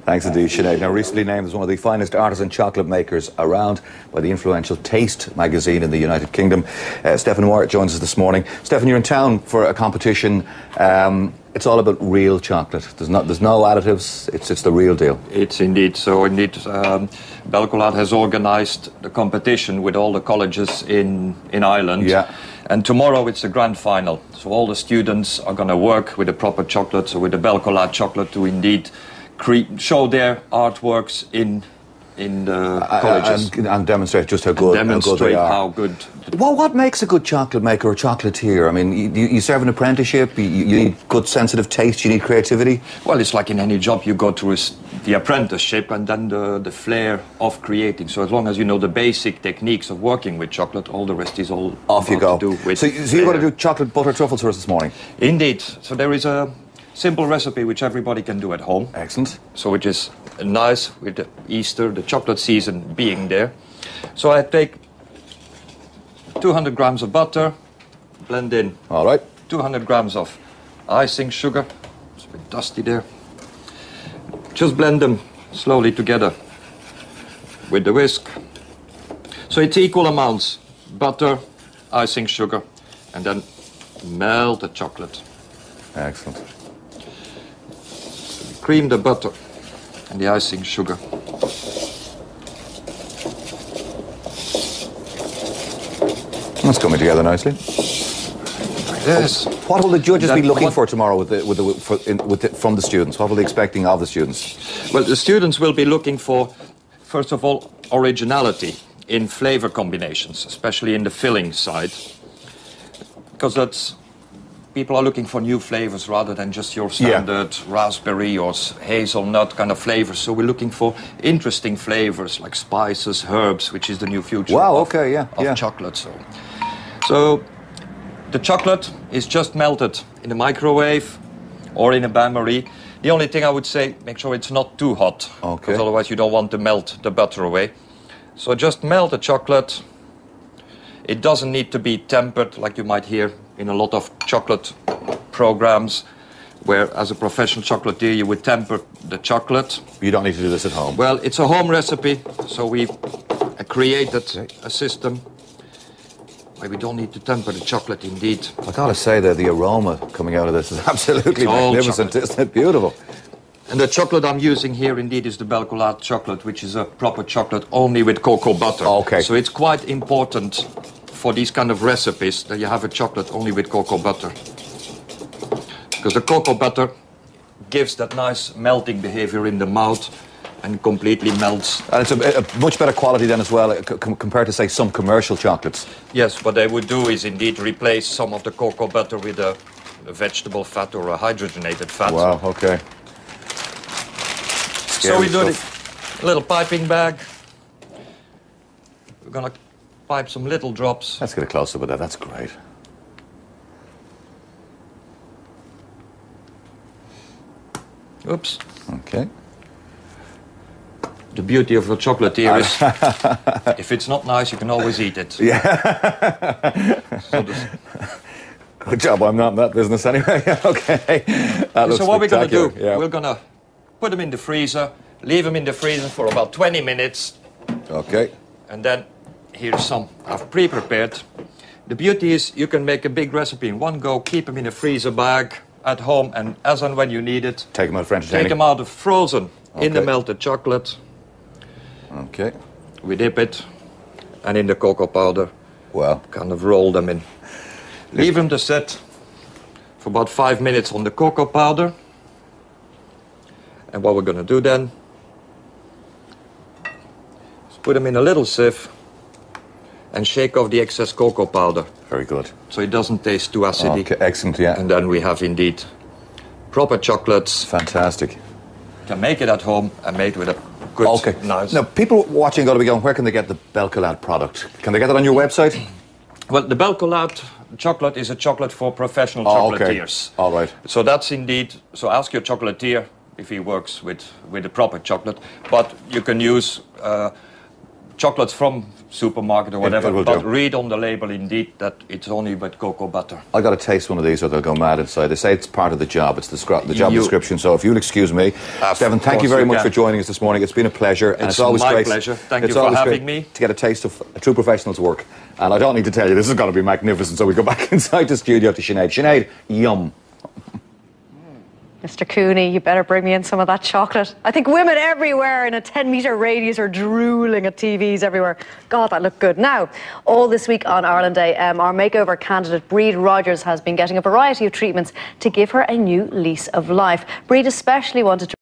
Thanks indeed, Sinead. Now, recently named as one of the finest artisan chocolate makers around by the influential Taste magazine in the United Kingdom, Stefaan Moyaert joins us this morning. Stefaan, you're in town for a competition. It's all about real chocolate. There's no additives. It's the real deal. It's indeed. So indeed, Belcolade has organised the competition with all the colleges in Ireland. Yeah. And tomorrow it's the grand final. So all the students are going to work with the proper chocolate, so with the Belcolade chocolate, to indeed show their artworks in the colleges. And demonstrate just how good they are. How good. Well, what makes a good chocolate maker or chocolatier? I mean, you serve an apprenticeship, you need good sensitive taste, you need creativity? Well, it's like in any job, you go through the apprenticeship and then the flair of creating. So as long as you know the basic techniques of working with chocolate, all the rest is all off you go. To do with so you're going to do chocolate butter truffles for us this morning? Indeed. So there is a simple recipe which everybody can do at home. Excellent. So which is nice with the Easter, the chocolate season being there. So I take 200 grams of butter, blend in 200 grams of icing sugar. It's a bit dusty there. Just blend them slowly together with the whisk. So it's equal amounts, butter, icing sugar, and then melt the chocolate. Excellent. Cream the butter and the icing sugar. That's coming together nicely. Yes. What will the judges be looking for tomorrow from the students? What will they be expecting of the students? Well, the students will be looking for, first of all, originality in flavor combinations, especially in the filling side, because people are looking for new flavors rather than just your standard raspberry or hazelnut kind of flavors. So we're looking for interesting flavors like spices, herbs, which is the new future of chocolate. So the chocolate is just melted in the microwave or in a bain-marie. The only thing I would say, make sure it's not too hot, because otherwise you don't want to melt the butter away. So just melt the chocolate. It doesn't need to be tempered like you might hear in a lot of chocolate programs, where as a professional chocolatier you would temper the chocolate. You don't need to do this at home. Well, it's a home recipe, so we've created a system where we don't need to temper the chocolate, indeed. I gotta say that the aroma coming out of this is absolutely magnificent, isn't it? Beautiful. And the chocolate I'm using here, indeed, is the Belcolade chocolate, which is a proper chocolate only with cocoa butter. Okay. So it's quite important for these kind of recipes that you have a chocolate only with cocoa butter. Because the cocoa butter gives that nice melting behavior in the mouth and completely melts. And it's a much better quality then as well, compared to, say, some commercial chocolates. Yes, what they would do is indeed replace some of the cocoa butter with a vegetable fat or a hydrogenated fat. Wow, okay. So we do a little piping bag. We're going to pipe some little drops. Let's get a close-up of that. That's great. Oops. Okay. The beauty of a chocolatier is, if it's not nice, you can always eat it. Yeah. Good job. I'm not in that business anyway. Okay. So what we're going to do, we're going to put them in the freezer, leave them in the freezer for about 20 minutes. Okay. And then here's some I've pre-prepared. The beauty is you can make a big recipe in one go, keep them in a freezer bag at home, and as and when you need it, take them out of French take them out of frozen in the melted chocolate. Okay. We dip it, and in the cocoa powder, kind of roll them in. Leave them to set for about 5 minutes on the cocoa powder. And what we're going to do then is put them in a little sieve and shake off the excess cocoa powder. Very good. So it doesn't taste too acidic. Okay, excellent, yeah. And then we have indeed proper chocolates. Fantastic. You can make it at home and make it with a good, nice... Now, people watching are going to be going, where can they get the Belcolade product? Can they get that on your website? Well, the Belcolade chocolate is a chocolate for professional chocolatiers. All right. So that's indeed... So ask your chocolatier if he works with the proper chocolate. But you can use chocolates from supermarket or whatever, It will but do. read on the label indeed that it's only with cocoa butter. I got to taste one of these or they'll go mad inside. They say it's part of the job. It's the job description. So if you'll excuse me, Stefan, thank you very much for joining us this morning. It's been a pleasure, and it's always my great. pleasure. Thank you for having me. To get a taste of a true professional's work. And I don't need to tell you, this is going to be magnificent. So we go back inside the studio to Sinead. Sinead, yum. Mr. Cooney, you better bring me in some of that chocolate. I think women everywhere in a 10-metre radius are drooling at TVs everywhere. God, that looked good. Now, all this week on Ireland Day, our makeover candidate, Bríd Rogers, has been getting a variety of treatments to give her a new lease of life. Bríd especially wanted to